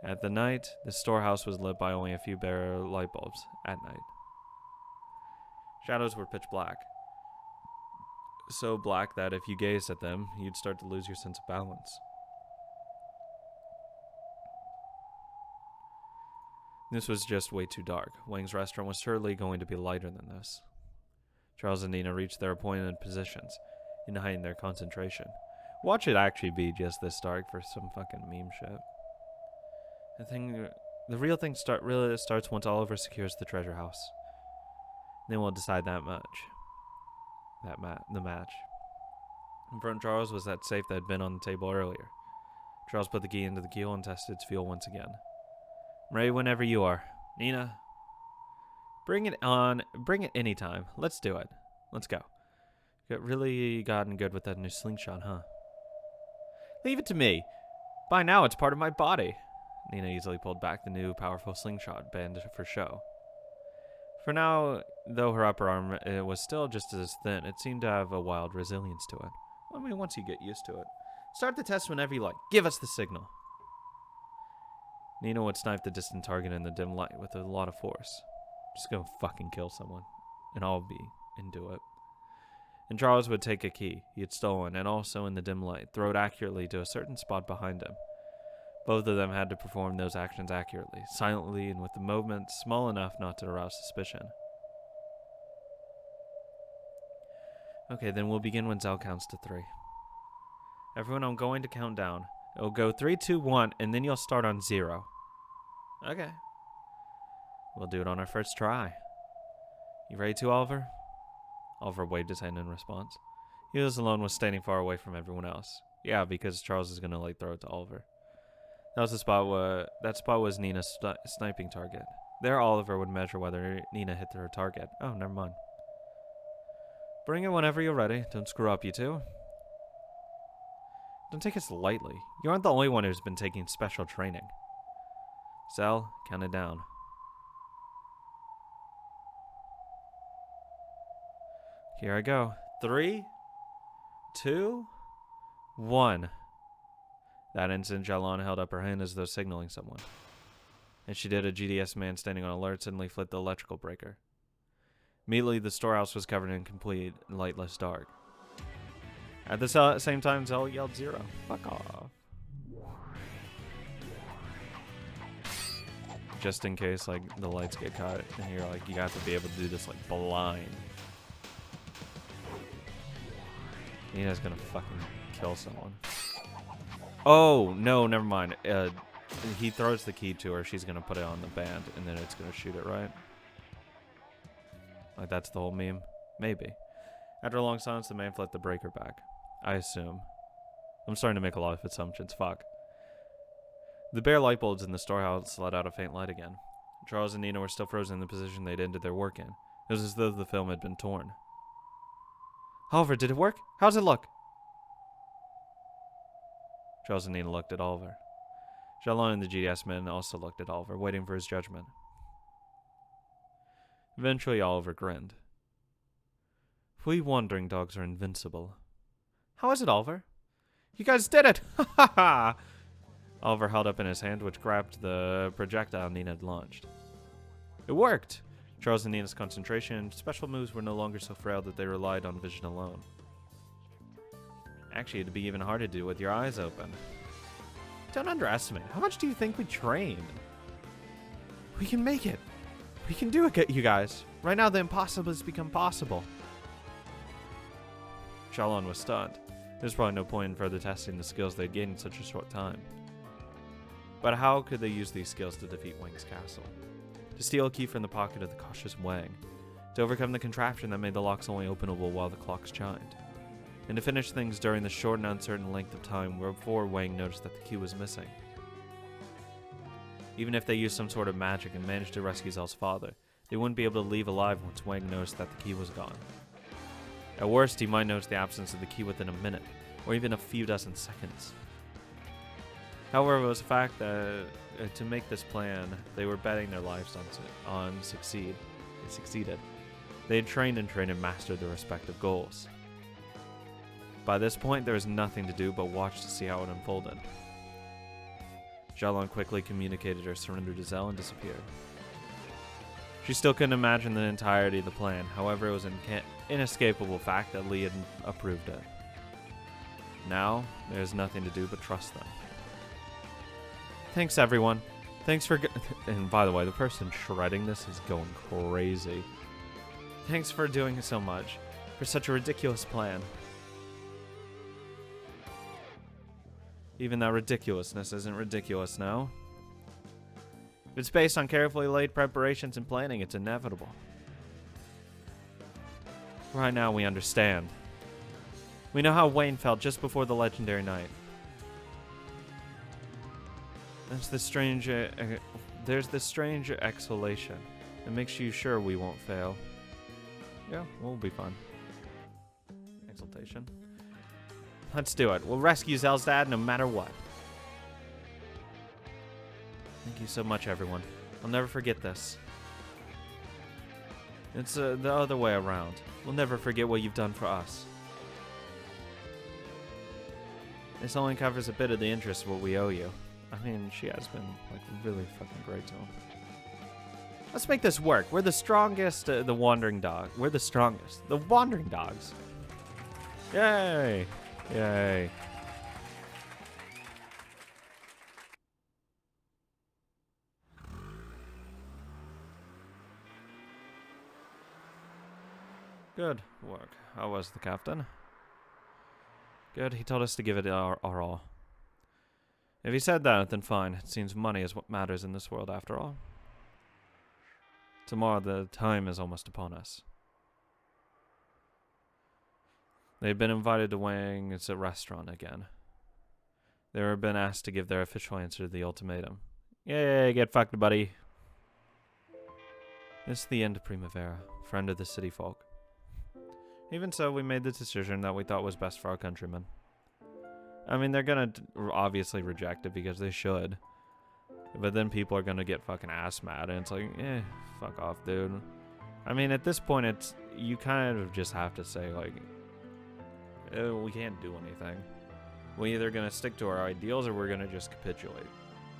At the night, the storehouse was lit by only a few bare light bulbs at night. Shadows were pitch black. So black that if you gazed at them, you'd start to lose your sense of balance. This was just way too dark. Wang's restaurant was surely going to be lighter than this. Charles and Nina reached their appointed positions and heightened their concentration. Watch it actually be just this dark for some fucking meme shit. The real thing starts once Oliver secures the treasure house. Then we'll decide the match. In front of Charles was that safe that had been on the table earlier. Charles put the key into the keyhole and tested its feel once again. I'm ready whenever you are. Nina, bring it on. Bring it anytime. Let's do it. Let's go. You got really gotten good with that new slingshot, huh? Leave it to me. By now, it's part of my body. Nina easily pulled back the new powerful slingshot band for show. For now, though her upper arm was still just as thin, it seemed to have a wild resilience to it. I mean, once you get used to it. Start the test whenever you like. Give us the signal. Nina would snipe the distant target in the dim light with a lot of force. Just gonna fucking kill someone. And I'll be into it. And Charles would take a key he had stolen and also in the dim light, throw it accurately to a certain spot behind him. Both of them had to perform those actions accurately, silently, and with the movement small enough not to arouse suspicion. Okay, then we'll begin when Zell counts to 3. Everyone, I'm going to count down. It'll go 3, 2, 1, and then you'll start on 0. Okay. We'll do it on our first try. You ready to, Oliver? Oliver waved his hand in response. He was alone, was standing far away from everyone else. Yeah, because Charles is gonna throw it to Oliver. That spot was Nina's sniping target. There, Oliver would measure whether Nina hit her target. Oh, never mind. Bring it whenever you're ready. Don't screw up, you two. Don't take this lightly. You aren't the only one who's been taking special training. Zell, count it down. Here I go. 3, 2, 1. That instant, Jalon held up her hand as though signaling someone. And she did. A GDS man standing on alert suddenly flipped the electrical breaker. Immediately, the storehouse was covered in complete, lightless dark. At the same time, Zell yelled 0. Fuck off. Just in case, the lights get cut, and you're you have to be able to do this, blind. Nina's gonna fucking kill someone. Oh, no, never mind. He throws the key to her, she's gonna put it on the band, and then it's gonna shoot it, right? That's the whole meme? Maybe. After a long silence, the man flipped the breaker back. I assume. I'm starting to make a lot of assumptions, fuck. The bare light bulbs in the storehouse let out a faint light again. Charles and Nina were still frozen in the position they'd ended their work in. It was as though the film had been torn. Oliver, did it work? How's it look? Charles and Nina looked at Oliver. Jalon and the GDS men also looked at Oliver, waiting for his judgment. Eventually, Oliver grinned. We wandering dogs are invincible. How is it, Oliver? You guys did it! Ha ha ha! Oliver held up in his hand, which grabbed the projectile Nina had launched. It worked! Charles and Nina's concentration and special moves were no longer so frail that they relied on vision alone. Actually, it'd be even harder to do with your eyes open. Don't underestimate. How much do you think we train? We can make it. We can do it, you guys. Right now, the impossible has become possible. Jalon was stunned. There's probably no point in further testing the skills they'd gained in such a short time. But how could they use these skills to defeat Wang's castle? To steal a key from the pocket of the cautious Wang. To overcome the contraption that made the locks only openable while the clocks chimed. And to finish things during the short and uncertain length of time before Wang noticed that the key was missing. Even if they used some sort of magic and managed to rescue Zell's father, they wouldn't be able to leave alive once Wang noticed that the key was gone. At worst, he might notice the absence of the key within a minute, or even a few dozen seconds. However, it was a fact that to make this plan, they were betting their lives on succeed. They succeeded. They had trained and mastered their respective goals. By this point, there was nothing to do but watch to see how it unfolded. Xiaolong quickly communicated her surrender to Zell and disappeared. She still couldn't imagine the entirety of the plan. However, it was an inescapable fact that Li had approved it. Now, there's nothing to do but trust them. Thanks, everyone. Thanks for... And by the way, the person shredding this is going crazy. Thanks for doing so much. For such a ridiculous plan. Even that ridiculousness isn't ridiculous now. If it's based on carefully laid preparations and planning, it's inevitable. Right now, we understand. We know how Wayne felt just before the legendary night. There's this strange exhalation that makes you sure we won't fail. Yeah, we'll be fine. Exaltation. Let's do it. We'll rescue Zell's dad no matter what. Thank you so much, everyone. I'll never forget this. It's the other way around. We'll never forget what you've done for us. This only covers a bit of the interest of what we owe you. I mean, she has been, like, really fucking great to him. Let's make this work. We're the strongest, the wandering dog. We're the strongest. The wandering dogs. Yay! Yay. Good work. How was the captain? Good. He told us to give it our all. If he said that, then fine. It seems money is what matters in this world after all. Tomorrow, the time is almost upon us. They've been invited to Wang's restaurant again. They were been asked to give their official answer to the ultimatum. Yay, get fucked, buddy. This is the end of Primavera, friend of the city folk. Even so, we made the decision that we thought was best for our countrymen. I mean, they're gonna obviously reject it because they should. But then people are gonna get fucking ass mad, and it's like, fuck off, dude. I mean, at this point, it's you kind of just have to say, like, we can't do anything. We're either gonna stick to our ideals or we're gonna just capitulate.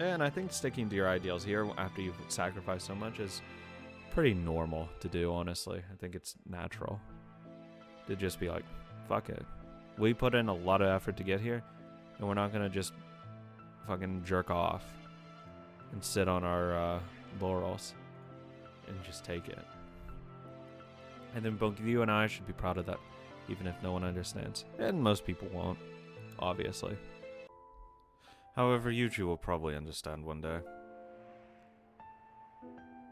And I think sticking to your ideals here after you've sacrificed so much is pretty normal to do, honestly. I think it's natural to just be like, fuck it. We put in a lot of effort to get here, and we're not gonna just fucking jerk off and sit on our laurels and just take it. And then both you and I should be proud of that, even if no one understands. And most people won't, obviously. However, Yuji will probably understand one day.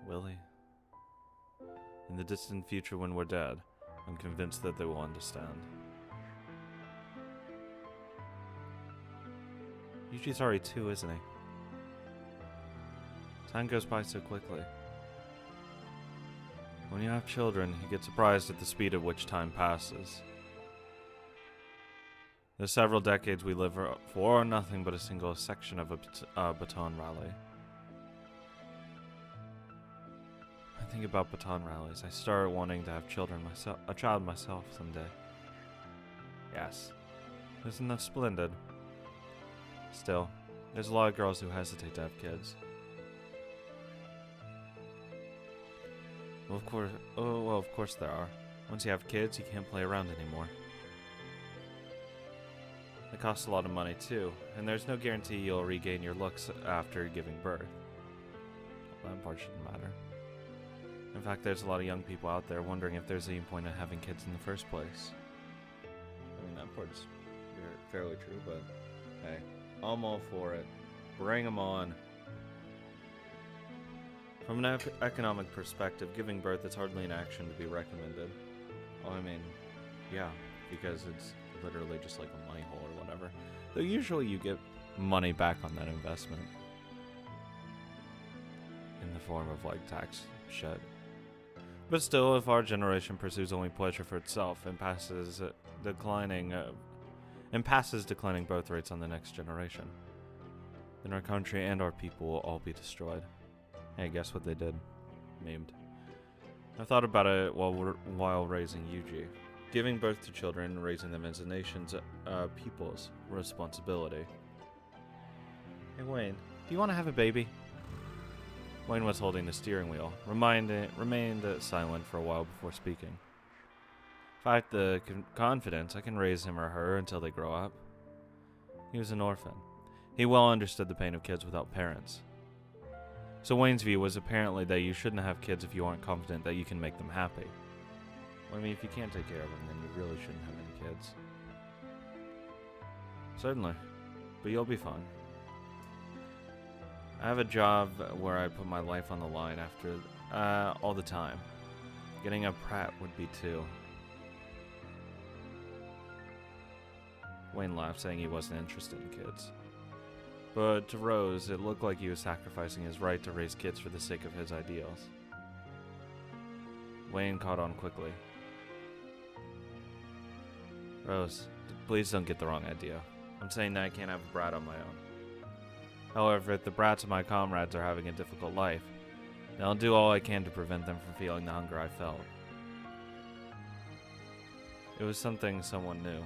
Will he? In the distant future when we're dead, I'm convinced that they will understand. Yuji's already 2, isn't he? Time goes by so quickly. When you have children, you get surprised at the speed at which time passes. There's several decades we live for nothing but a single section of a baton rally. I think about baton rallies. I started wanting to have a child myself someday. Yes. Isn't that splendid? Still, there's a lot of girls who hesitate to have kids. Well, of course there are. Once you have kids, you can't play around anymore. It costs a lot of money too, and there's no guarantee you'll regain your looks after giving birth. Well, that part shouldn't matter. In fact, there's a lot of young people out there wondering if there's any point in having kids in the first place. I mean, that part's fairly true, but hey, I'm all for it. Bring them on. From an economic perspective, giving birth is hardly an action to be recommended. Well, I mean, yeah, because it's literally just like a money hole or whatever. Though usually you get money back on that investment. In the form of like tax shit. But still, if our generation pursues only pleasure for itself and passes declining birth rates on the next generation, then our country and our people will all be destroyed. Hey, guess what they did? Maimed. I thought about it while raising Yuji. Giving birth to children and raising them as a nation's people's responsibility. Hey Wayne, Do you want to have a baby? Wayne was holding the steering wheel, remained silent for a while before speaking. If I have the confidence, I can raise him or her until they grow up. He was an orphan. He well understood the pain of kids without parents. So Wayne's view was apparently that you shouldn't have kids if you aren't confident that you can make them happy. Well, I mean, if you can't take care of them, then you really shouldn't have any kids. Certainly, but you'll be fine. I have a job where I put my life on the line all the time. Getting a Pratt would be too. Wayne laughed, saying he wasn't interested in kids. But to Rose, it looked like he was sacrificing his right to raise kids for the sake of his ideals. Wayne caught on quickly. Rose, please don't get the wrong idea. I'm saying that I can't have a brat on my own. However, if the brats of my comrades are having a difficult life, then I'll do all I can to prevent them from feeling the hunger I felt. It was something someone knew.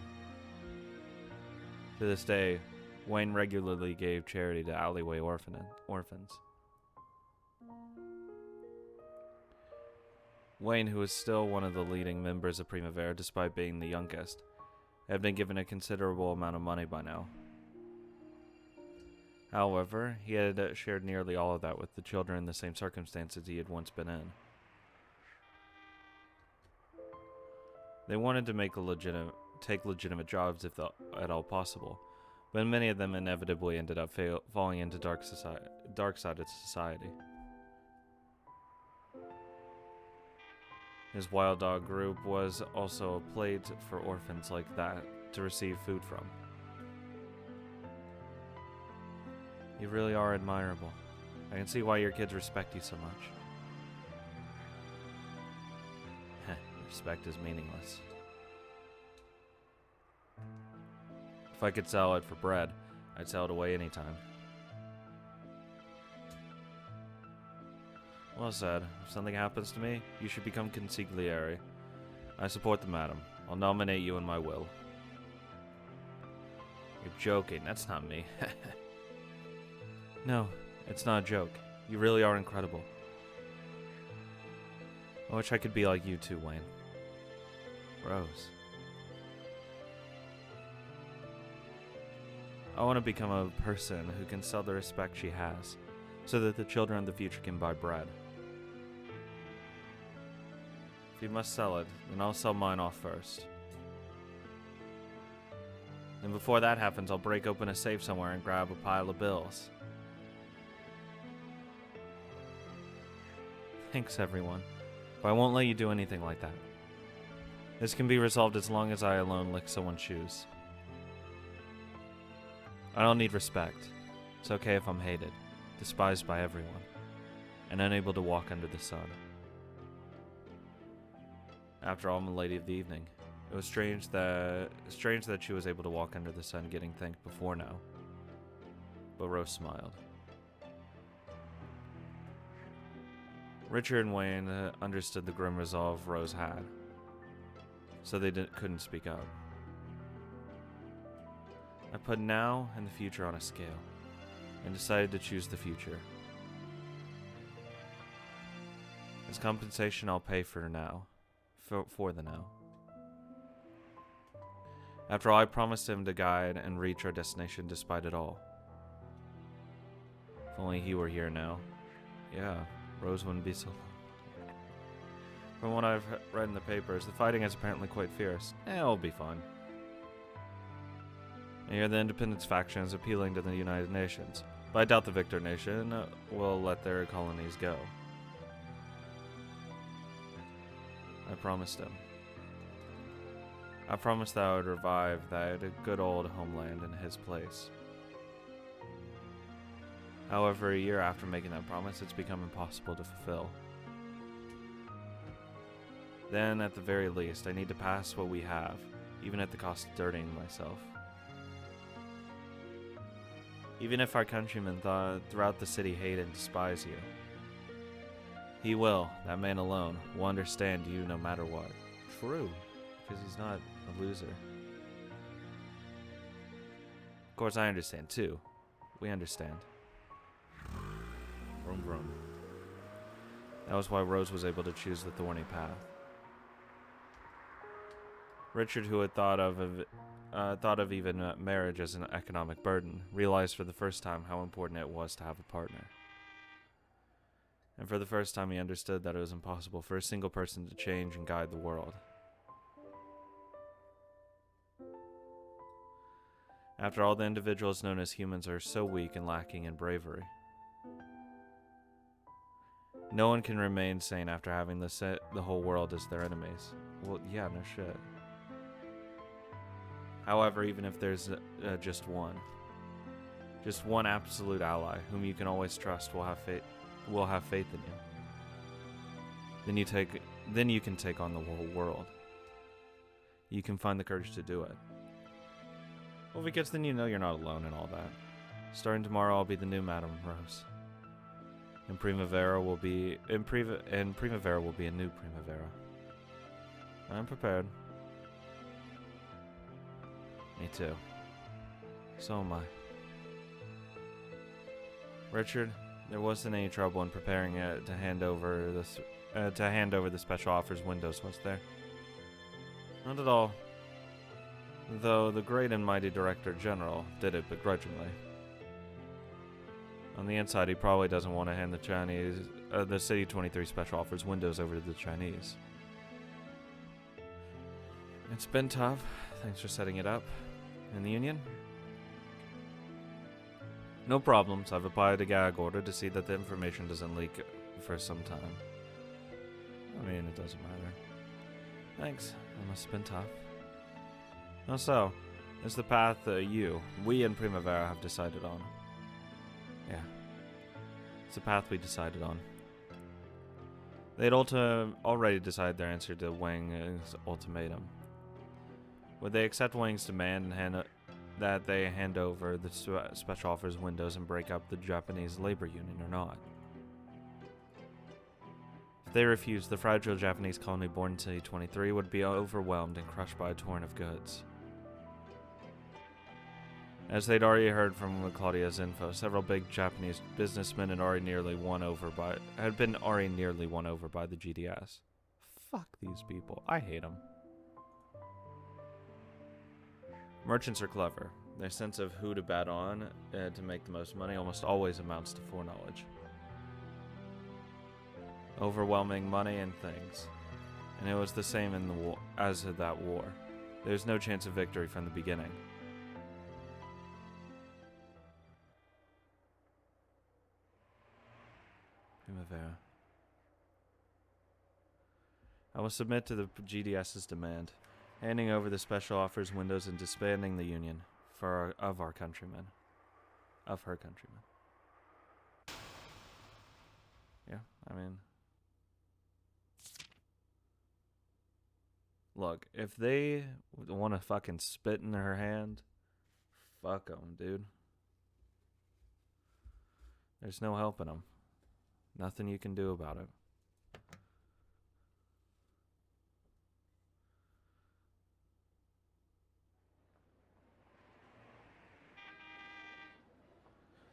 To this day, Wayne regularly gave charity to alleyway orphans. Wayne, who was still one of the leading members of Primavera despite being the youngest, had been given a considerable amount of money by now. However, he had shared nearly all of that with the children in the same circumstances he had once been in. They wanted to take legitimate jobs if at all possible, but many of them inevitably ended up falling into dark side of society. His wild dog group was also a plate for orphans like that to receive food from. You really are admirable. I can see why your kids respect you so much. Respect is meaningless. If I could sell it for bread, I'd sell it away anytime. Well said. If something happens to me, you should become consigliere. I support the madam. I'll nominate you in my will. You're joking. That's not me. No, it's not a joke. You really are incredible. I wish I could be like you too, Wayne. Rose. I want to become a person who can sell the respect she has, so that the children of the future can buy bread. If you must sell it, then I'll sell mine off first. And before that happens, I'll break open a safe somewhere and grab a pile of bills. Thanks, everyone, but I won't let you do anything like that. This can be resolved as long as I alone lick someone's shoes. I don't need respect. It's okay if I'm hated, despised by everyone, and unable to walk under the sun. After all, I'm a lady of the evening. It was strange that she was able to walk under the sun getting thanked before now. But Rose smiled. Richard and Wayne understood the grim resolve Rose had, so they couldn't speak up. I put now and the future on a scale, and decided to choose the future. As compensation, I'll pay for now, for the now. After all, I promised him to guide and reach our destination despite it all. If only he were here now. Yeah, Rose wouldn't be so long. From what I've read in the papers, the fighting is apparently quite fierce. It'll be fine. I hear the Independence faction is appealing to the United Nations, but I doubt the Victor Nation will let their colonies go. I promised him. I promised that I would revive that good old homeland in his place. However, a year after making that promise, it's become impossible to fulfill. Then, at the very least, I need to pass what we have, even at the cost of dirtying myself. Even if our countrymen throughout the city hate and despise you, he will, that man alone, will understand you no matter what. True, because he's not a loser. Of course, I understand too. We understand. room. That was why Rose was able to choose the thorny path. Richard, who had thought of even marriage as an economic burden, realized for the first time how important it was to have a partner. And for the first time he understood that it was impossible for a single person to change and guide the world. After all, the individuals known as humans are so weak and lacking in bravery. No one can remain sane after having the whole world as their enemies. Well, yeah, no shit. However, even if there's just one absolute ally whom you can always trust will have faith in you, then you can take on the whole world. You can find the courage to do it. Well, because then you know you're not alone in all that. Starting tomorrow, I'll be the new Madame Rose. And Primavera will be a new Primavera. I'm prepared. Me too. So am I. Richard, there wasn't any trouble in preparing to hand over the special offers windows, was there? Not at all. Though the great and mighty Director General did it begrudgingly. On the inside, he probably doesn't want to hand the City 23 special offers windows over to the Chinese. It's been tough. Thanks for setting it up. In the Union? No problems. I've applied a gag order to see that the information doesn't leak for some time. I mean, it doesn't matter. Thanks. It must have been tough. How so? It's the path we and Primavera have decided on. Yeah. It's the path we decided on. They'd already decided their answer to Wang's ultimatum. Would they accept Wang's demand and that they hand over the special offers windows and break up the Japanese labor union or not? If they refused, the fragile Japanese colony born in City 23 would be overwhelmed and crushed by a torrent of goods. As they'd already heard from Claudia's info, several big Japanese businessmen had been already nearly won over by the GDS. Fuck these people. I hate them. Merchants are clever. Their sense of who to bet on to make the most money almost always amounts to foreknowledge. Overwhelming money and things. And it was the same in the war as of that war. There's no chance of victory from the beginning. Primavera. I will submit to the GDS's demand, handing over the special offers windows and disbanding the union of her countrymen. Yeah, I mean, look, if they want to fucking spit in her hand, fuck them, dude. There's no helping them. Nothing you can do about it.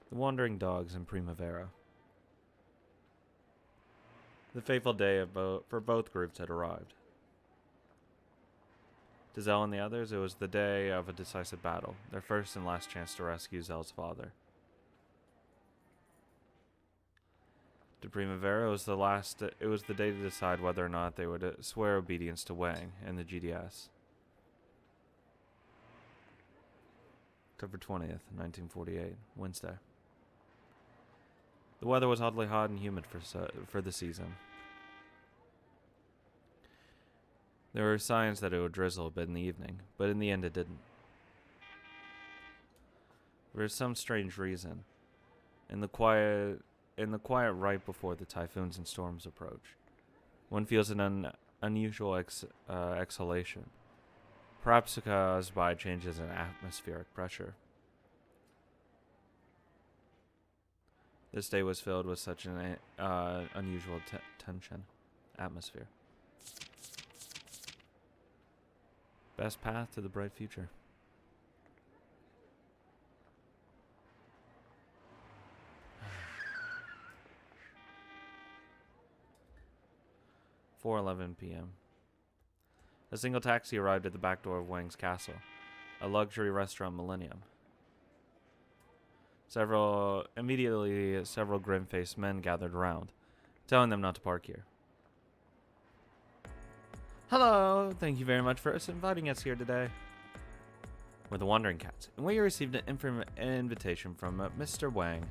The Wandering Dogs in Primavera. The fateful day for both groups had arrived. To Zell and the others, it was the day of a decisive battle, their first and last chance to rescue Zell's father. To Primavera, it was the day to decide whether or not they would swear obedience to Wang and the GDS. October 20th, 1948, Wednesday. The weather was oddly hot and humid for the season. There were signs that it would drizzle a bit in the evening, but in the end it didn't. For some strange reason, in the quiet right before the typhoons and storms approach, one feels an unusual exhalation, perhaps caused by changes in atmospheric pressure. This day was filled with such an unusual tension atmosphere. Best path to the bright future. 4:11 p.m. A single taxi arrived at the back door of Wang's castle, a luxury restaurant Millennium. Immediately, several grim-faced men gathered around, telling them not to park here. Hello, thank you very much for inviting us here today. We're the Wandering Cats, and we received an invitation from Mr. Wang.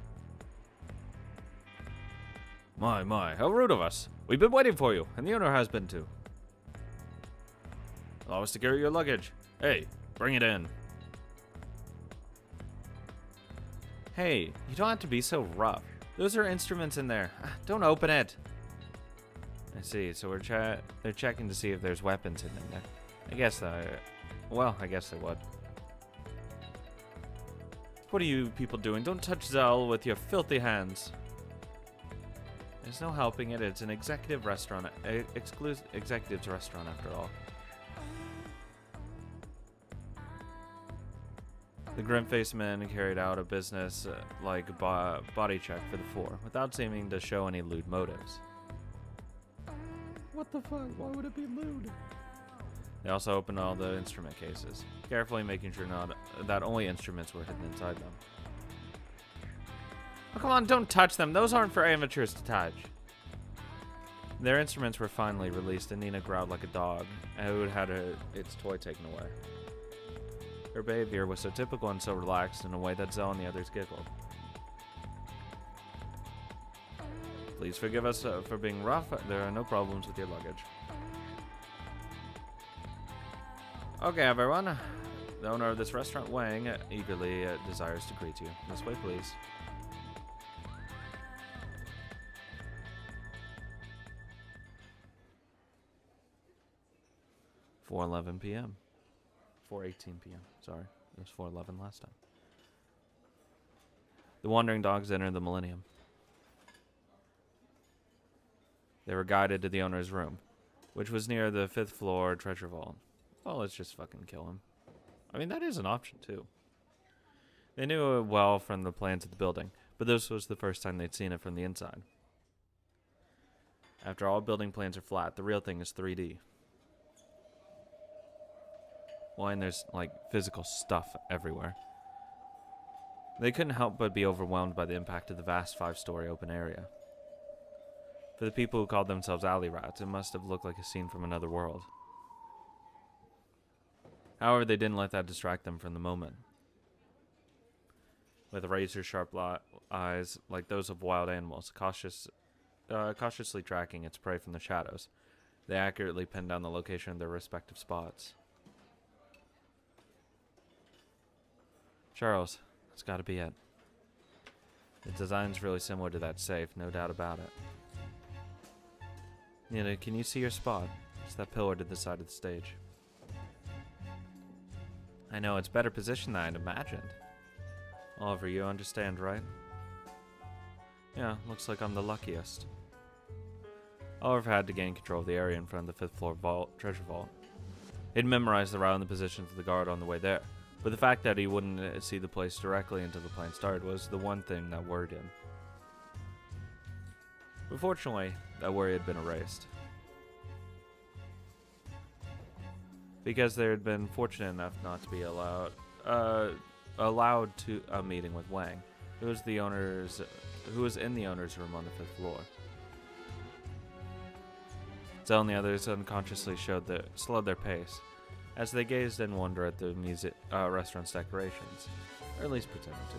My, how rude of us. We've been waiting for you, and the owner has been too. Allow us to carry your luggage. Hey, bring it in. Hey, you don't have to be so rough. Those are instruments in there. Don't open it. I see, so they're checking to see if there's weapons in there. I guess they would. What are you people doing? Don't touch Zell with your filthy hands. There's no helping it. It's an executive restaurant, exclusive executives restaurant after all. The grim-faced men carried out a business-like body check for the four, without seeming to show any lewd motives. What the fuck? Why would it be lewd? They also opened all the instrument cases, carefully making sure that only instruments were hidden inside them. Oh, come on, don't touch them. Those aren't for amateurs to touch. Their instruments were finally released, and Nina growled like a dog who had had its toy taken away. Her behavior was so typical and so relaxed in a way that Zell and the others giggled. Please forgive us for being rough. There are no problems with your luggage. Okay, everyone. The owner of this restaurant, Wang, eagerly desires to greet you. This way, please. (4:11 p.m.) 4:18 p.m. Sorry, it was 4:11 last time. The wandering dogs entered the Millennium. They were guided to the owner's room, which was near the 5th floor treasure vault. Well, let's just fucking kill him. I mean, that is an option, too. They knew it well from the plans of the building, but this was the first time they'd seen it from the inside. After all building plans are flat, the real thing is 3D. Well, and there's, like, physical stuff everywhere. They couldn't help but be overwhelmed by the impact of the vast 5-story open area. For the people who called themselves alley rats, it must have looked like a scene from another world. However, they didn't let that distract them from the moment. With razor-sharp eyes like those of wild animals, cautiously tracking its prey from the shadows, they accurately pinned down the location of their respective spots. Charles, that's gotta be it. The design's really similar to that safe, no doubt about it. Nina, can you see your spot? It's that pillar to the side of the stage. I know, it's better positioned than I'd imagined. Oliver, you understand, right? Yeah, looks like I'm the luckiest. Oliver had to gain control of the area in front of the 5th floor treasure vault. He'd memorized the route and the positions of the guard on the way there, but the fact that he wouldn't see the place directly until the plan started was the one thing that worried him. But fortunately, that worry had been erased. Because they had been fortunate enough not to be allowed to a meeting with Wang, who was in the owner's room on the 5th floor. Zell and the others unconsciously slowed their pace, as they gazed in wonder at the restaurant's decorations, or at least pretended to.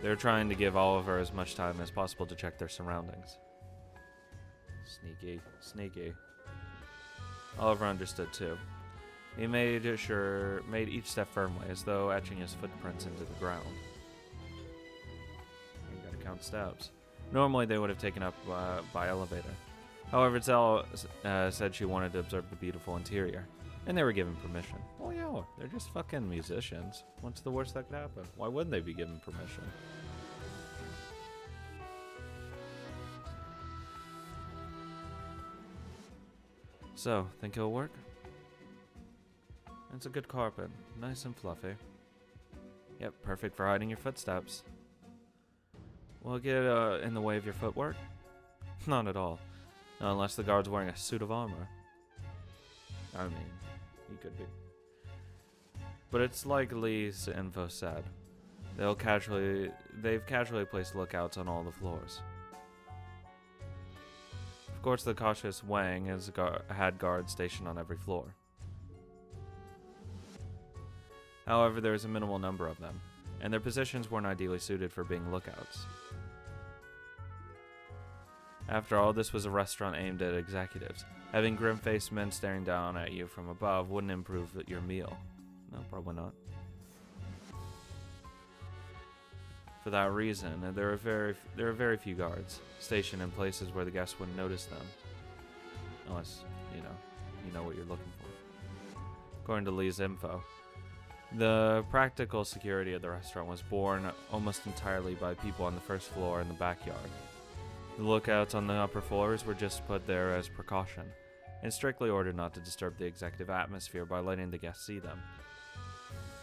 They were trying to give Oliver as much time as possible to check their surroundings. Sneaky. Oliver understood too. He made each step firmly, as though etching his footprints into the ground. You gotta count steps. Normally they would have taken up by elevator. However, Zell said she wanted to observe the beautiful interior, and they were given permission. Oh yeah, they're just fucking musicians. What's the worst that could happen? Why wouldn't they be given permission? So, think it'll work? It's a good carpet, nice and fluffy. Yep, perfect for hiding your footsteps. Will it get in the way of your footwork? Not at all. Not unless the guard's wearing a suit of armor. I mean, he could be. But it's like Lee's info said. They've casually placed lookouts on all the floors. Of course, the cautious Wang had guards stationed on every floor. However, there is a minimal number of them, and their positions weren't ideally suited for being lookouts. After all, this was a restaurant aimed at executives. Having grim-faced men staring down at you from above wouldn't improve your meal. No, probably not. For that reason, there are very few guards stationed in places where the guests wouldn't notice them, unless you know what you're looking for. According to Lee's info, the practical security of the restaurant was borne almost entirely by people on the first floor and the backyard. The lookouts on the upper floors were just put there as precaution, and strictly ordered not to disturb the executive atmosphere by letting the guests see them.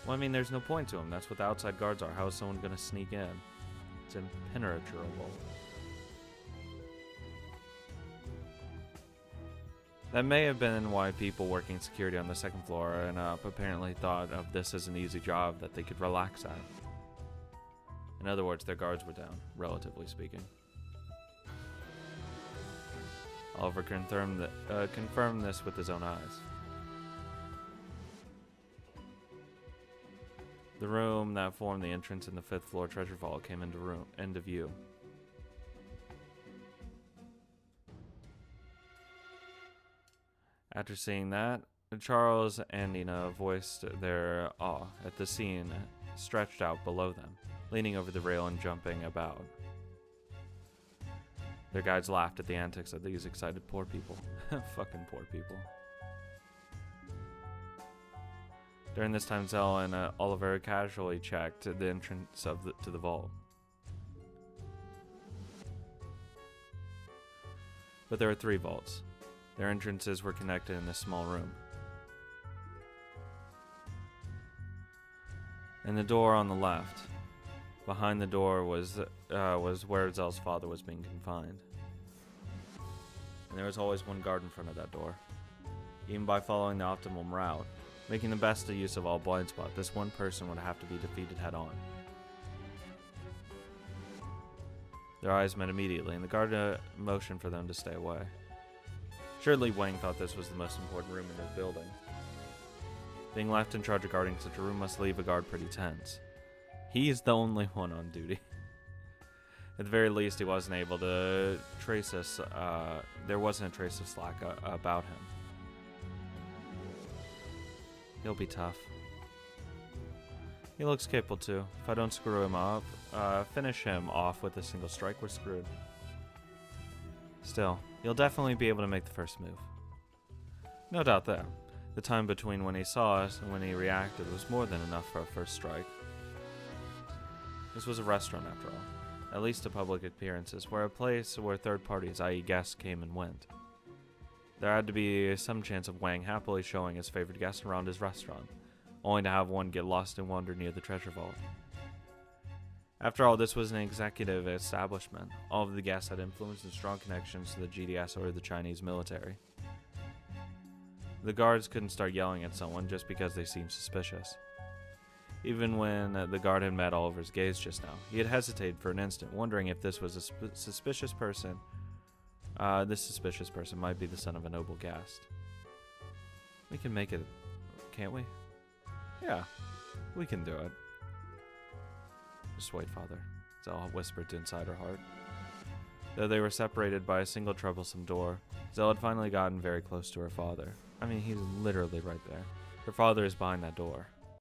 Well, I mean, there's no point to them. That's what the outside guards are. How is someone going to sneak in? It's impenetrable. That may have been why people working security on the second floor and up apparently thought of this as an easy job that they could relax at. In other words, their guards were down, relatively speaking. Oliver confirmed this with his own eyes. The room that formed the entrance in the 5th floor treasure vault came into view. After seeing that, Charles and Nina voiced their awe at the scene stretched out below them, leaning over the rail and jumping about. Their guides laughed at the antics of these excited poor people. Fucking poor people. During this time, Zell and Oliver casually checked the entrance to the vault. But there were 3 vaults. Their entrances were connected in this small room. And the door on the left. Behind the door was where Zell's father was being confined. And there was always one guard in front of that door. Even by following the optimum route, making the best use of all blind spot, this one person would have to be defeated head on. Their eyes met immediately, and the guard motioned for them to stay away. Surely Wang thought this was the most important room in the building. Being left in charge of guarding such a room must leave a guard pretty tense. He's the only one on duty. At the very least, he wasn't able to trace us. There wasn't a trace of slack about him. He'll be tough. He looks capable too. If I don't screw him up, finish him off with a single strike, we're screwed. Still, he'll definitely be able to make the first move. No doubt there. The time between when he saw us and when he reacted was more than enough for a first strike. This was a restaurant after all, at least to public appearances, a place where third parties, i.e. guests, came and went. There had to be some chance of Wang happily showing his favorite guests around his restaurant, only to have one get lost and wander near the treasure vault. After all, this was an executive establishment. All of the guests had influence and strong connections to the GDS or the Chinese military. The guards couldn't start yelling at someone just because they seemed suspicious. Even when the guard had met Oliver's gaze just now, he had hesitated for an instant, wondering if this was a suspicious person. This suspicious person might be the son of a noble guest. We can make it, can't we? Yeah, we can do it. Just wait, Father, Zell whispered inside her heart. Though they were separated by a single troublesome door, Zell had finally gotten very close to her father. I mean, he's literally right there. Her father is behind that door.